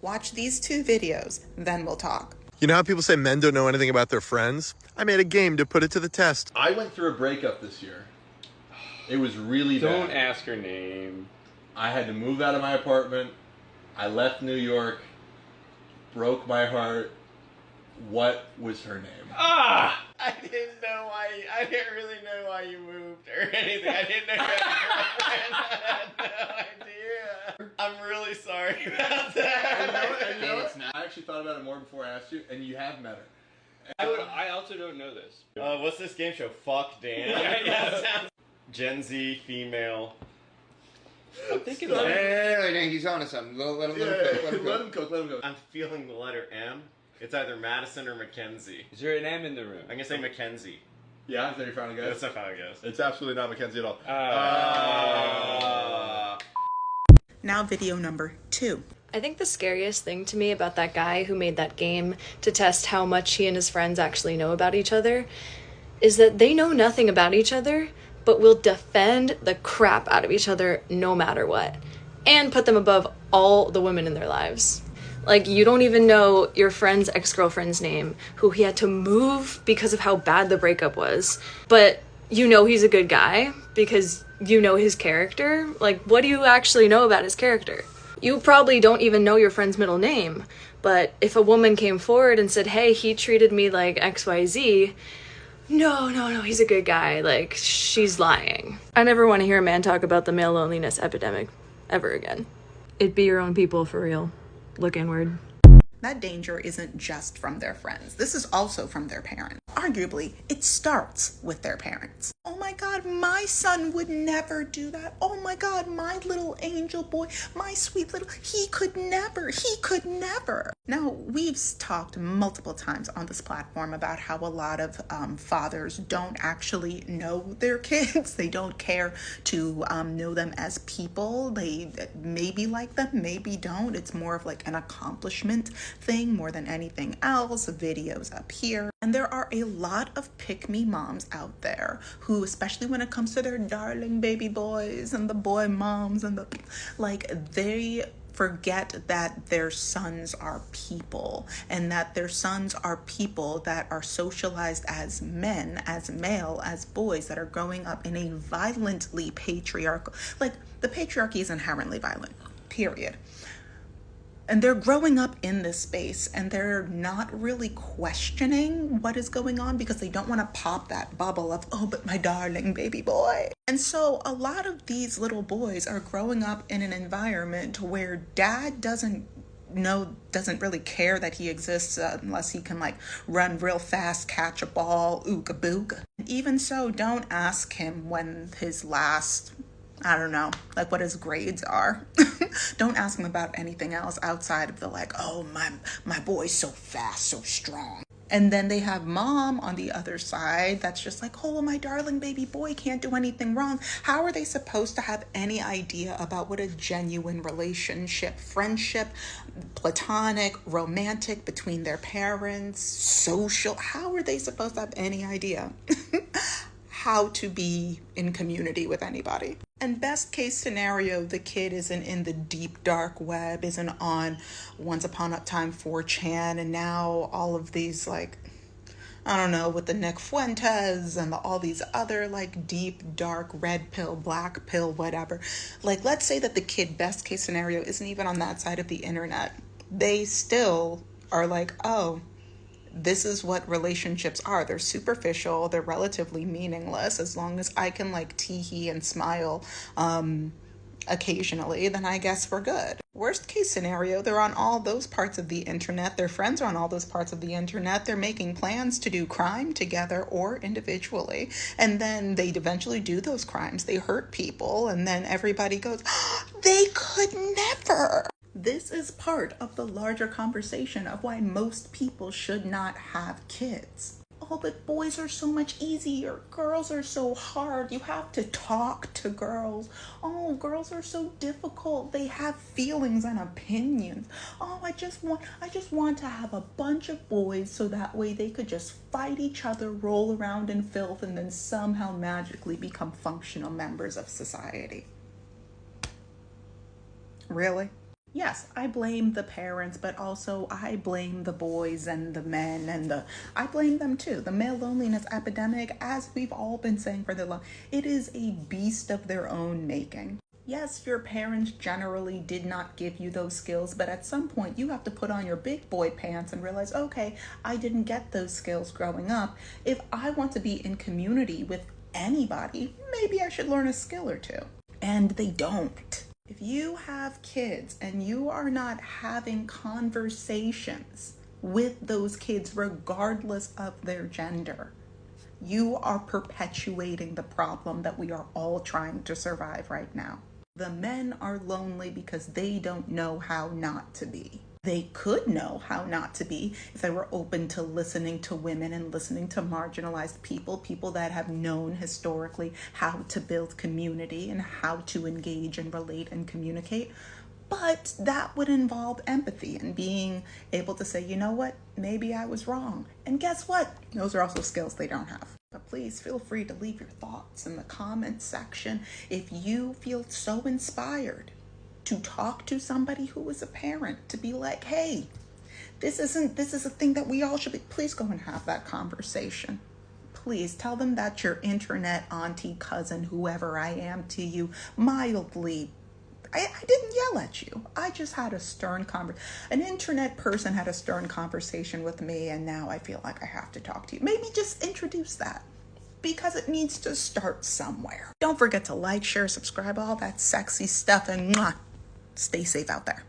Watch these 2 videos, then we'll talk. You know how people say men don't know anything about their friends? I made a game to put it to the test. I went through a breakup this year. It was really bad. Don't ask her name. I had to move out of my apartment. I left New York. Broke my heart. What was her name? I didn't know why. I didn't really know why you moved or anything. I didn't know you had a girlfriend. I had no idea. I'm really sorry about that. And you know what? I actually thought about it more before I asked you, and you have met her. I also don't know this. What's this game show? Fuck Dan. Yeah, sounds. Gen Z, female. I'm thinking No, he's on to something. Let him cook. Let him cook. I'm feeling the letter M. It's either Madison or Mackenzie. Is there an M in the room? I'm gonna say Mackenzie. Yeah, is that your final guess? That's not final guess. It's absolutely not Mackenzie at all. Now video number 2. I think the scariest thing to me about that guy who made that game to test how much he and his friends actually know about each other is that they know nothing about each other, but will defend the crap out of each other no matter what, and put them above all the women in their lives. Like, you don't even know your friend's ex-girlfriend's name, who he had to move because of how bad the breakup was, but you know he's a good guy because you know his character. Like, what do you actually know about his character? You probably don't even know your friend's middle name, but if a woman came forward and said, hey, he treated me like XYZ, no, he's a good guy, like, she's lying. I never want to hear a man talk about the male loneliness epidemic ever again. It be your own people, for real. Look inward. That danger isn't just from their friends. This is also from their parents. Arguably, it starts with their parents. Oh my God, my son would never do that. Oh my God, my little angel boy, my sweet little, he could never. Now, we've talked multiple times on this platform about how a lot of fathers don't actually know their kids. They don't care to know them as people. They maybe like them, maybe don't. It's more of like an accomplishment thing more than anything else. Videos up here. And there are a lot of pick-me moms out there who, especially when it comes to their darling baby boys and the boy moms and they forget that their sons are people, and that their sons are people that are socialized as men, as male, as boys, that are growing up in a violently patriarchal, like, the patriarchy is inherently violent, period. And they're growing up in this space and they're not really questioning what is going on because they don't want to pop that bubble of, oh, but my darling baby boy. And so a lot of these little boys are growing up in an environment where dad doesn't really care that he exists unless he can like run real fast, catch a ball, ooga booga. Even so, don't ask him when his last, I don't know, like what his grades are. Don't ask him about anything else outside of the like, oh, my boy's so fast, so strong. And then they have mom on the other side that's just like, oh, my darling baby boy can't do anything wrong. How are they supposed to have any idea about what a genuine relationship, friendship, platonic, romantic, between their parents, social, how are they supposed to have any idea how to be in community with anybody? And best case scenario, the kid isn't in the deep dark web, isn't on Once Upon a Time 4chan, and now all of these, like, I don't know, with the Nick Fuentes and all these other like deep dark red pill, black pill, whatever. Like, let's say that the kid, best case scenario, isn't even on that side of the internet. They still are like, oh, this is what relationships are. They're superficial. They're relatively meaningless. As long as I can like tee-hee and smile occasionally, then I guess we're good. Worst case scenario, they're on all those parts of the internet. Their friends are on all those parts of the internet. They're making plans to do crime together or individually. And then they eventually do those crimes. They hurt people. And then everybody goes, oh, they could never. This is part of the larger conversation of why most people should not have kids. Oh, but boys are so much easier. Girls are so hard. You have to talk to girls. Oh, girls are so difficult. They have feelings and opinions. Oh, I just want to have a bunch of boys so that way they could just fight each other, roll around in filth, and then somehow magically become functional members of society. Really? Yes, I blame the parents, but also I blame the boys and the men I blame them too. The male loneliness epidemic, as we've all been saying for the long, it is a beast of their own making. Yes, your parents generally did not give you those skills, but at some point you have to put on your big boy pants and realize, okay, I didn't get those skills growing up. If I want to be in community with anybody, maybe I should learn a skill or two. And they don't. If you have kids and you are not having conversations with those kids, regardless of their gender, you are perpetuating the problem that we are all trying to survive right now. The men are lonely because they don't know how not to be. They could know how not to be if they were open to listening to women and listening to marginalized people that have known historically how to build community and how to engage and relate and communicate. But that would involve empathy and being able to say, you know what, maybe I was wrong. And guess what? Those are also skills they don't have. But please feel free to leave your thoughts in the comments section if you feel so inspired to talk to somebody who is a parent, to be like, hey, this is a thing that we all should be. Please go and have that conversation. Please tell them that your internet auntie, cousin, whoever I am to you, mildly, I didn't yell at you. I just had a stern an internet person had a stern conversation with me, and now I feel like I have to talk to you. Maybe just introduce that, because it needs to start somewhere. Don't forget to like, share, subscribe, all that sexy stuff, and stay safe out there.